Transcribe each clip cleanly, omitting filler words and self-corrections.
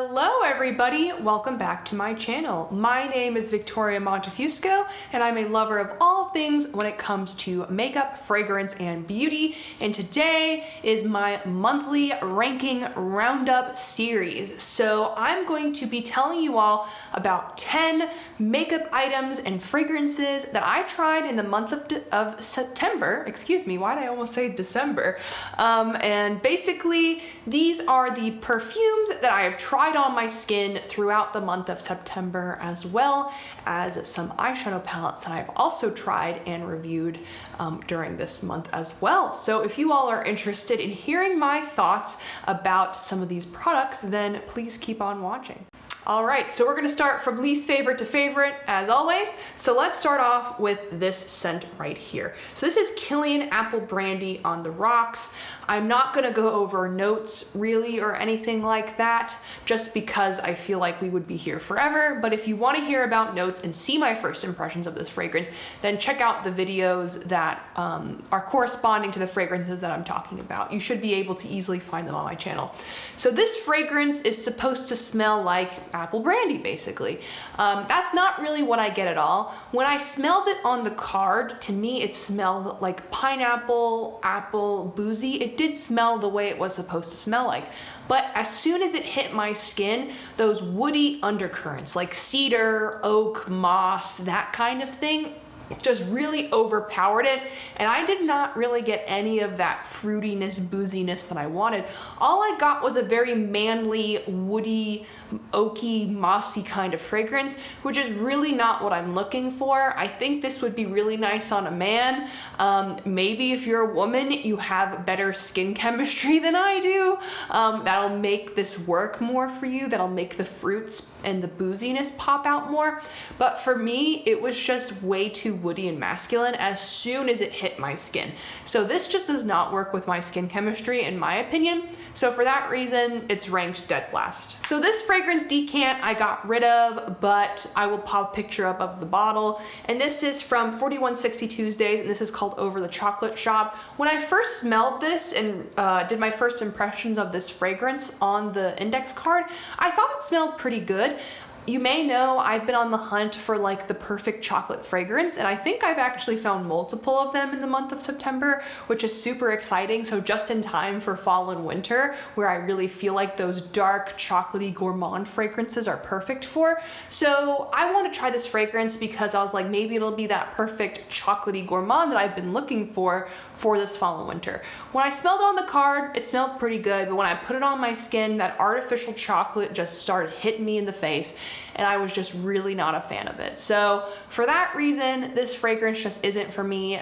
Hello everybody, welcome back to my channel. My name is Victoria Montefusco and I'm a lover of all things when it comes to makeup, fragrance, and beauty. And today is my monthly ranking roundup series. So I'm going to be telling you all about 10 makeup items and fragrances that I tried in the month of September. Excuse me, why did I almost say December? And basically these are the perfumes that I have tried on my skin throughout the month of September, as well as some eyeshadow palettes that I've also tried and reviewed during this month as well. So if you all are interested in hearing my thoughts about some of these products, then please keep on watching. All right, so we're gonna start from least favorite to favorite as always. So let's start off with this scent right here. So this is Killian Apple Brandy on the Rocks. I'm not gonna go over notes really or anything like that, just because I feel like we would be here forever. But if you wanna hear about notes and see my first impressions of this fragrance, then check out the videos that are corresponding to the fragrances that I'm talking about. You should be able to easily find them on my channel. So this fragrance is supposed to smell like apple brandy, basically. That's not really what I get at all. When I smelled it on the card, to me it smelled like pineapple, apple, boozy. It did smell the way it was supposed to smell like. But as soon as it hit my skin, those woody undercurrents like cedar, oak, moss, that kind of thing, just really overpowered it, and I did not really get any of that fruitiness, booziness that I wanted. All I got was a very manly, woody, oaky, mossy kind of fragrance, which is really not what I'm looking for. I think this would be really nice on a man. Maybe if you're a woman, you have better skin chemistry than I do. That'll make this work more for you. That'll make the fruits and the booziness pop out more. But for me, it was just way too woody and masculine as soon as it hit my skin. So this just does not work with my skin chemistry in my opinion. So for that reason, it's ranked dead last. So this fragrance decant I got rid of, but I will pop a picture up of the bottle. And this is from 4160 Tuesdays, and this is called Over the Chocolate Shop. When I first smelled this and did my first impressions of this fragrance on the index card, I thought it smelled pretty good. You may know I've been on the hunt for like the perfect chocolate fragrance, and I think I've actually found multiple of them in the month of September, which is super exciting. So just in time for fall and winter, where I really feel like those dark chocolatey gourmand fragrances are perfect for. So I want to try this fragrance because I was like, maybe it'll be that perfect chocolatey gourmand that I've been looking for this fall and winter. When I smelled it on the card, it smelled pretty good, but when I put it on my skin, that artificial chocolate just started hitting me in the face, and I was just really not a fan of it. So for that reason, this fragrance just isn't for me.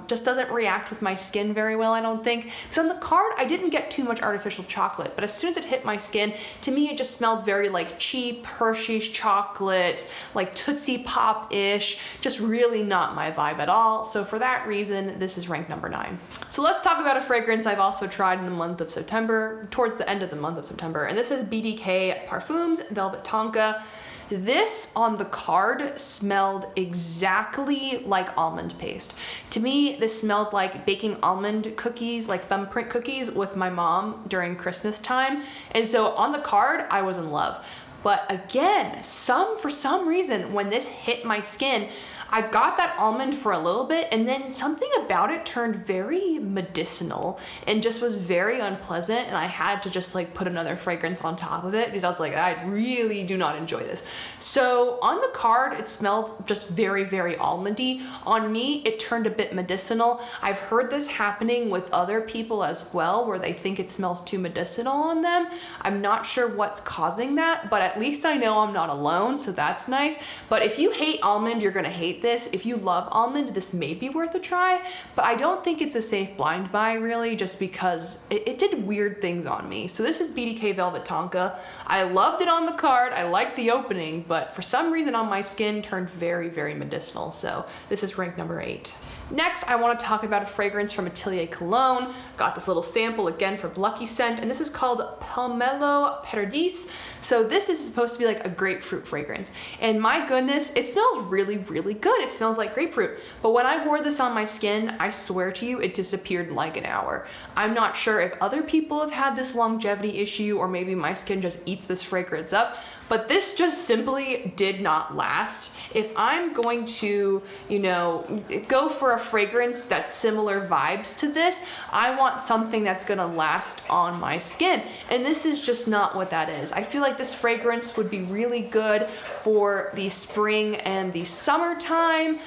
Just doesn't react with my skin very well, I don't think. Because on the card, I didn't get too much artificial chocolate, but as soon as it hit my skin, to me, it just smelled very like cheap Hershey's chocolate, like Tootsie Pop-ish, just really not my vibe at all. So for that reason, this is ranked number 9. So let's talk about a fragrance I've also tried in the month of September, towards the end of the month of September, and this is BDK Parfums Velvet Tonka. This on the card smelled exactly like almond paste. To me, this smelled like baking almond cookies, like thumbprint cookies with my mom during Christmas time. And so on the card, I was in love. But again, for some reason, when this hit my skin, I got that almond for a little bit, and then something about it turned very medicinal and just was very unpleasant, and I had to just like put another fragrance on top of it because I was like, I really do not enjoy this. So on the card, it smelled just very, very almondy. On me, it turned a bit medicinal. I've heard this happening with other people as well, where they think it smells too medicinal on them. I'm not sure what's causing that, but at least I know I'm not alone, so that's nice. But if you hate almond, you're gonna hate this. If you love almond, this may be worth a try, but I don't think it's a safe blind buy really, just because it did weird things on me. So this is BDK Velvet Tonka. I loved it on the card. I liked the opening, but for some reason on my skin turned very, very medicinal. So this is ranked number 8. Next, I want to talk about a fragrance from Atelier Cologne. Got this little sample again from Lucky Scent, and this is called Palmello Paradise. So this is supposed to be like a grapefruit fragrance. And my goodness, it smells really, really good. It smells like grapefruit. But when I wore this on my skin, I swear to you, it disappeared in like an hour. I'm not sure if other people have had this longevity issue or maybe my skin just eats this fragrance up, but this just simply did not last. If I'm going to, you know, go for a fragrance that's similar vibes to this, I want something that's gonna last on my skin. And this is just not what that is. I feel like this fragrance would be really good for the spring and the summertime,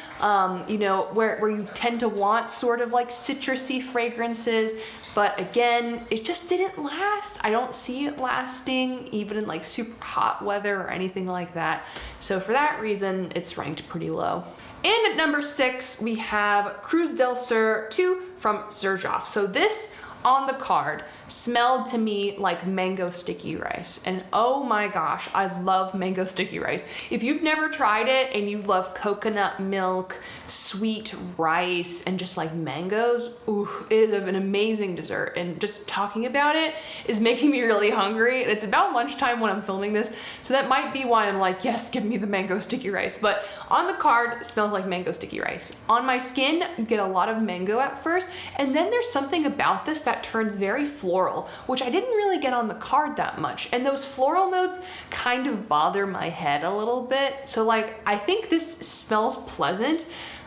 you know, where you tend to want sort of like citrusy fragrances. But again, it just didn't last. I don't see it lasting even in like super hot weather or anything like that. So for that reason, it's ranked pretty low. And at number 6, we have Cruz del Sur 2 from Xerjoff. So this on the card smelled to me like mango sticky rice. And oh my gosh, I love mango sticky rice. If you've never tried it and you love coconut milk, sweet rice, and just like mangoes, ooh, it is an amazing dessert. And just talking about it is making me really hungry. And it's about lunchtime when I'm filming this. So that might be why I'm like, yes, give me the mango sticky rice. But on the card, it smells like mango sticky rice. On my skin, you get a lot of mango at first. And then there's something about this that turns very floral, which I didn't really get on the card that much. And those floral notes kind of bother my head a little bit. So like, I think this smells pleasant.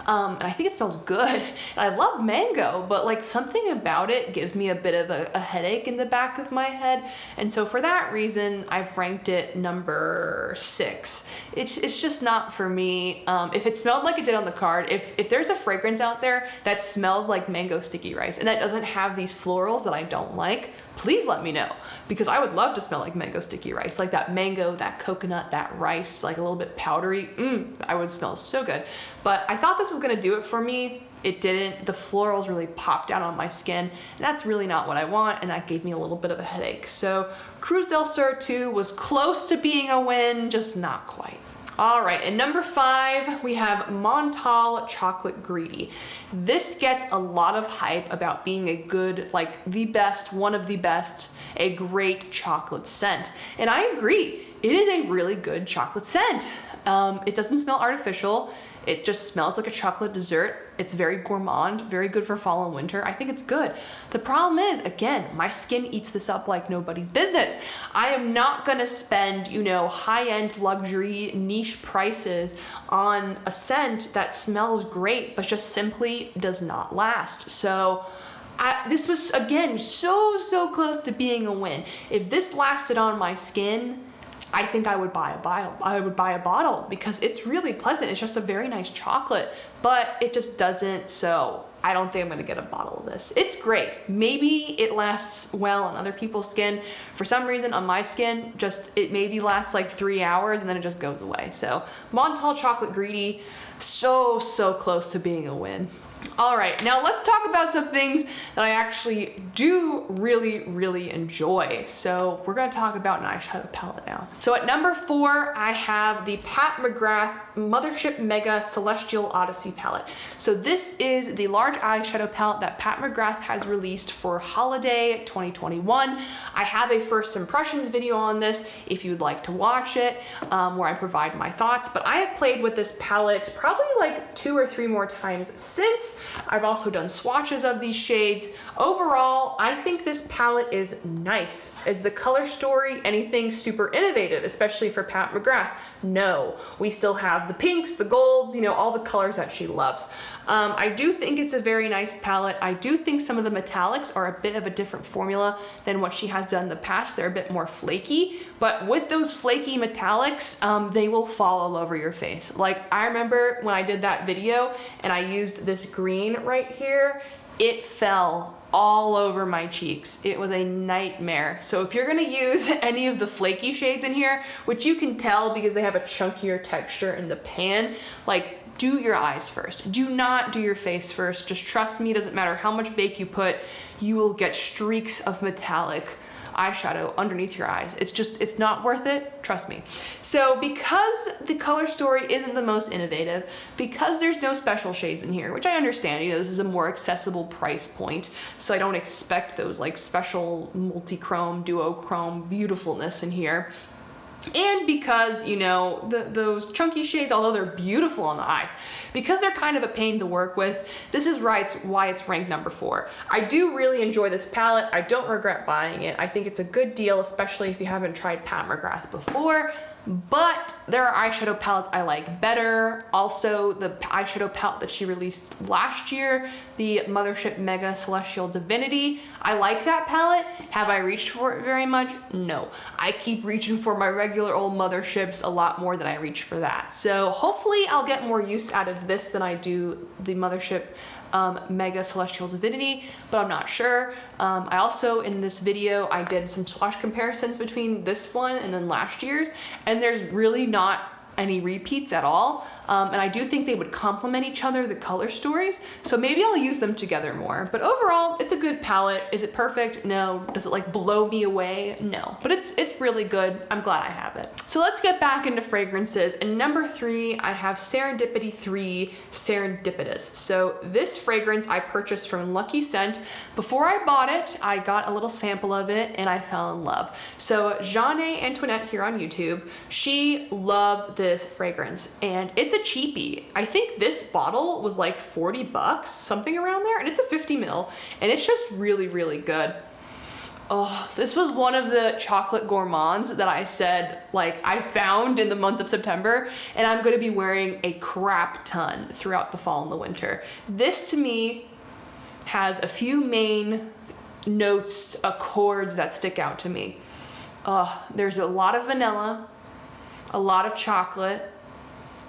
And I think it smells good. And I love mango, but like something about it gives me a bit of a headache in the back of my head. And so for that reason, I've ranked it number 6. It's just not for me. If it smelled like it did on the card, if there's a fragrance out there that smells like mango sticky rice and that doesn't have these florals that I don't like, please let me know, because I would love to smell like mango sticky rice, like that mango, that coconut, that rice, like a little bit powdery. I would smell so good. But I thought this was gonna do it for me. It didn't. The florals really popped out on my skin, and that's really not what I want, and that gave me a little bit of a headache. So Cruz del Sur 2 was close to being a win, just not quite. All right, and number 5, we have Montal Chocolate Greedy. This gets a lot of hype about being a good, like the best, one of the best, a great chocolate scent. And I agree, it is a really good chocolate scent. It doesn't smell artificial. It just smells like a chocolate dessert. It's very gourmand, very good for fall and winter. I think it's good. The problem is, again, my skin eats this up like nobody's business. I am not gonna spend, you know, high-end luxury niche prices on a scent that smells great, but just simply does not last. So this was, again, so close to being a win. If this lasted on my skin, I think I would buy a bottle. I would buy a bottle because it's really pleasant. It's just a very nice chocolate, but it just doesn't. So I don't think I'm gonna get a bottle of this. It's great. Maybe it lasts well on other people's skin. For some reason on my skin, it maybe lasts like 3 hours and then it just goes away. So Montal Chocolate Greedy, so close to being a win. All right, now let's talk about some things that I actually do really enjoy. So we're gonna talk about an eyeshadow palette now. So at number 4, I have the Pat McGrath Mothership Mega Celestial Odyssey palette. So this is the large eyeshadow palette that Pat McGrath has released for holiday 2021. I have a first impressions video on this if you'd like to watch it, where I provide my thoughts, but I have played with this palette probably like 2 or 3 more times since. I've also done swatches of these shades. Overall, I think this palette is nice. Is the color story anything super innovative, especially for Pat McGrath? No. We still have the pinks, the golds, you know, all the colors that she loves. I do think it's a very nice palette. I do think some of the metallics are a bit of a different formula than what she has done in the past. They're a bit more flaky, but with those flaky metallics, they will fall all over your face. Like, I remember when I did that video and I used this green right here, it fell all over my cheeks. It was a nightmare. So if you're gonna use any of the flaky shades in here, which you can tell because they have a chunkier texture in the pan, like, do your eyes first. Do not do your face first. Just trust me, it doesn't matter how much bake you put, you will get streaks of metallic eyeshadow underneath your eyes. It's not worth it, trust me. So because the color story isn't the most innovative, because there's no special shades in here, which I understand, you know, this is a more accessible price point, so I don't expect those like special multi-chrome, duochrome beautifulness in here. And because, you know, those chunky shades, although they're beautiful on the eyes, because they're kind of a pain to work with, this is why it's ranked number 4. I do really enjoy this palette. I don't regret buying it. I think it's a good deal, especially if you haven't tried Pat McGrath before. But there are eyeshadow palettes I like better. Also, the eyeshadow palette that she released last year, the Mothership Mega Celestial Divinity, I like that palette. Have I reached for it very much? No. I keep reaching for my regular old Motherships a lot more than I reach for that. So hopefully I'll get more use out of this than I do the Mothership Mega Celestial Divinity, but I'm not sure. I also, in this video, I did some swatch comparisons between this one and then last year's, and there's really not any repeats at all. And I do think they would complement each other, the color stories. So maybe I'll use them together more. But overall, it's a good palette. Is it perfect? No. Does it like blow me away? No. But it's really good. I'm glad I have it. So let's get back into fragrances. And number 3, I have Serendipity 3 Serendipitous. So this fragrance I purchased from Lucky Scent. Before I bought it, I got a little sample of it and I fell in love. So Jeanne Antoinette here on YouTube, she loves this fragrance and it's a cheapie. I think this bottle was like 40 bucks, something around there, and it's a 50 ml, and it's just really, really good. Oh, this was one of the chocolate gourmands that I said, like, I found in the month of September, and I'm gonna be wearing a crap ton throughout the fall and the winter. This, to me, has a few main notes, accords that stick out to me. There's a lot of vanilla, a lot of chocolate,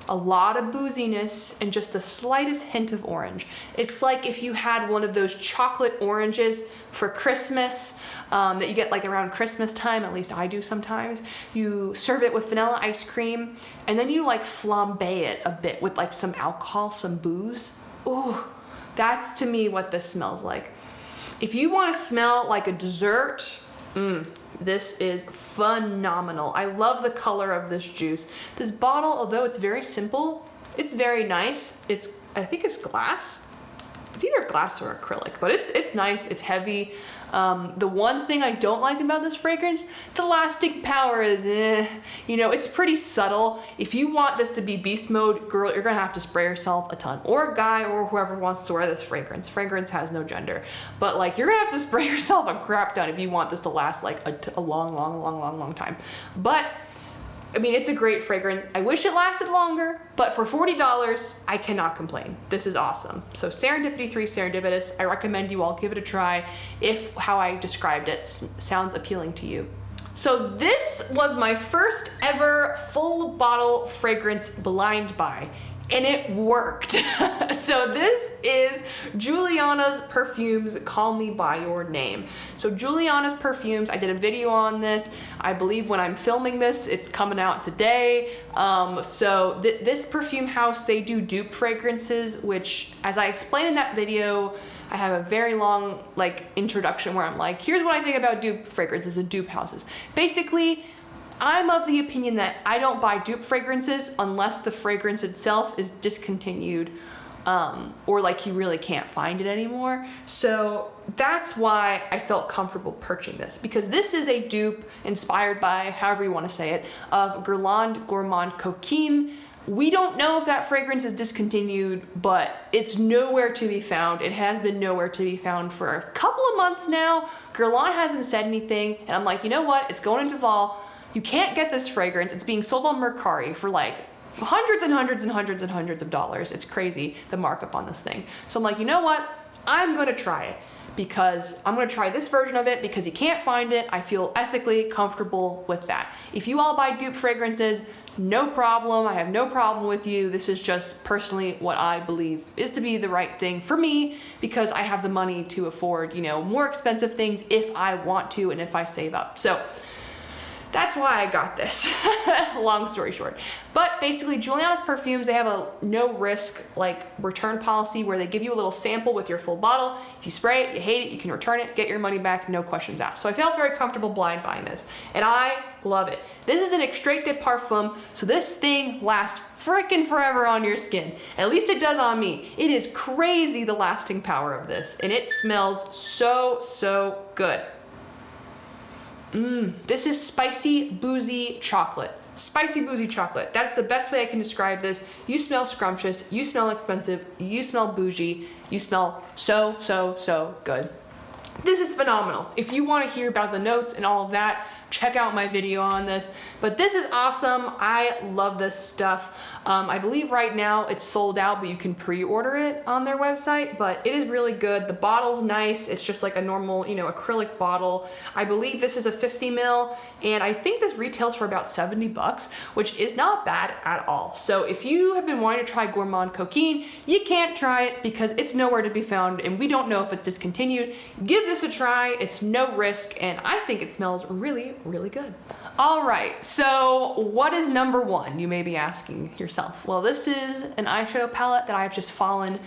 a lot of booziness, and just the slightest hint of orange. It's like if you had one of those chocolate oranges for Christmas that you get like around Christmas time, at least I do sometimes. You serve it with vanilla ice cream, and then you like flambe it a bit with like some alcohol, some booze. Ooh, that's to me what this smells like. If you want to smell like a dessert, this is phenomenal. I love the color of this juice. This bottle, although it's very simple, it's very nice. I think it's glass. It's either glass or acrylic, but it's nice, it's heavy. The one thing I don't like about this fragrance, the lasting power is you know, it's pretty subtle. If you want this to be beast mode, girl, you're gonna have to spray yourself a ton, or a guy, or whoever wants to wear this fragrance. Fragrance has no gender, but like you're gonna have to spray yourself a crap ton if you want this to last like a long time. But I mean, it's a great fragrance. I wish it lasted longer, but for $40, I cannot complain. This is awesome. So Serendipity 3 Serendipitous, I recommend you all give it a try if how I described it sounds appealing to you. So this was my first ever full bottle fragrance blind buy, and it worked. So this is Juliana's Perfumes Call Me By Your Name. So Juliana's Perfumes, I did a video on this. I believe when I'm filming this, it's coming out today. So this perfume house, they do dupe fragrances, which as I explained in that video, I have a very long like introduction where I'm like, here's what I think about dupe fragrances and dupe houses. Basically, I'm of the opinion that I don't buy dupe fragrances unless the fragrance itself is discontinued or like you really can't find it anymore. So that's why I felt comfortable purchasing this, because this is a dupe inspired by, however you want to say it, of Guerlain Gourmand Coquine. We don't know if that fragrance is discontinued, but it's nowhere to be found. It has been nowhere to be found for a couple of months now. Guerlain hasn't said anything, and I'm like, you know what? It's going into fall. You can't get this fragrance. It's being sold on Mercari for like hundreds and hundreds and hundreds and hundreds of dollars. It's crazy, the markup on this thing. So I'm like, you know what? I'm gonna try it, because I'm gonna try this version of it because you can't find it. I feel ethically comfortable with that. If you all buy dupe fragrances, no problem. I have no problem with you. This is just personally what I believe is to be the right thing for me, because I have the money to afford, you know, more expensive things if I want to and if I save up. So that's why I got this. Long story short. But basically, Giuliana's perfumes, they have a no risk like return policy where they give you a little sample with your full bottle. If you spray it, you hate it, you can return it, get your money back, no questions asked. So I felt very comfortable blind buying this, and I love it. This is an extrait de parfum, so this thing lasts freaking forever on your skin. At least it does on me. It is crazy the lasting power of this, and it smells so, so good. This is spicy, boozy chocolate. Spicy, boozy chocolate. That's the best way I can describe this. You smell scrumptious, you smell expensive, you smell bougie, you smell so, so, so good. This is phenomenal. If you want to hear about the notes and all of that, check out my video on this. But this is awesome. I love this stuff. I believe right now it's sold out, but you can pre-order it on their website, but it is really good. The bottle's nice. It's just like a normal, acrylic bottle. I believe this is a 50 ml, and I think this retails for about 70 bucks, which is not bad at all. So if you have been wanting to try Gourmand Coquine, you can't try it because it's nowhere to be found, and we don't know if it's discontinued. Give this a try. It's no risk, and I think it smells really, really good. All right, so what is number one, you may be asking yourself? Well, this is an eyeshadow palette that I've just fallen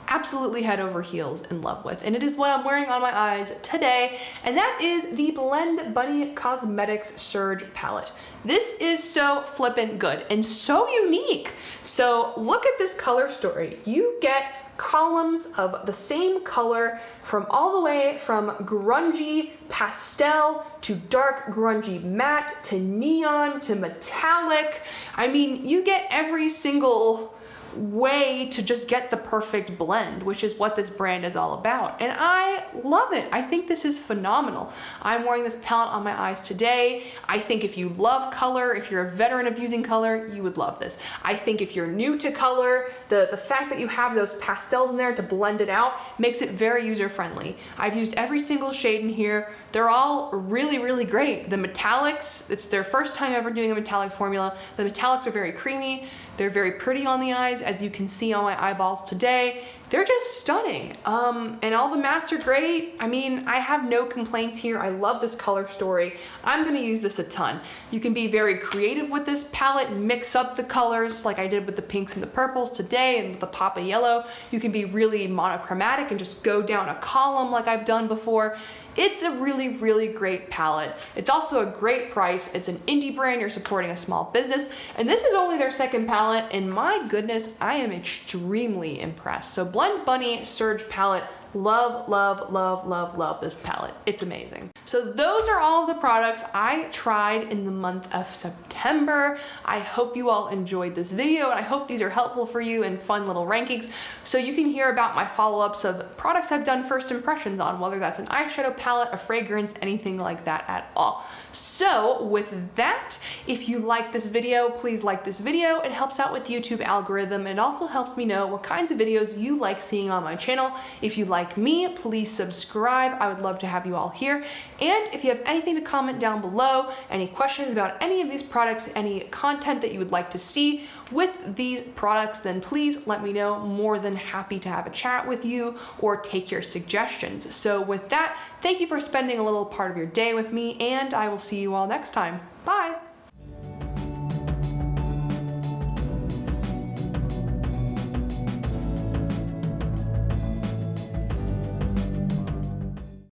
absolutely head over heels in love with, and it is what I'm wearing on my eyes today, and that is the Blend Bunny Cosmetics Surge palette. This is so flippin' good and so unique. So look at this color story. You get columns of the same color from all the way from grungy pastel to dark grungy matte to neon to metallic. I mean, you get every single way to just get the perfect blend, which is what this brand is all about. And I love it. I think this is phenomenal. I'm wearing this palette on my eyes today. I think if you love color, if you're a veteran of using color, you would love this. I think if you're new to color, the fact that you have those pastels in there to blend it out makes it very user-friendly. I've used every single shade in here. They're all really, really great. The metallics, it's their first time ever doing a metallic formula. The metallics are very creamy. They're very pretty on the eyes, as you can see on my eyeballs today. They're just stunning. And all the mattes are great. I mean, I have no complaints here. I love this color story. I'm gonna use this a ton. You can be very creative with this palette and mix up the colors like I did with the pinks and the purples today and with the pop of yellow. You can be really monochromatic and just go down a column like I've done before. It's a really, really great palette. It's also a great price. It's an indie brand, you're supporting a small business, and this is only their second palette, and my goodness, I am extremely impressed. So Blend Bunny Surge palette, love, love, love, love, love this palette. It's amazing. So those are all of the products I tried in the month of September. I hope you all enjoyed this video, and I hope these are helpful for you and fun little rankings so you can hear about my follow-ups of products I've done first impressions on, whether that's an eyeshadow palette, a fragrance, anything like that at all. So with that, if you like this video, please like this video. It helps out with YouTube algorithm. It also helps me know what kinds of videos you like seeing on my channel. If you like me, please subscribe. I would love to have you all here. And if you have anything to comment down below, any questions about any of these products, any content that you would like to see with these products, then please let me know. More than happy to have a chat with you or take your suggestions. So with that, thank you for spending a little part of your day with me, and I will see you all next time. Bye.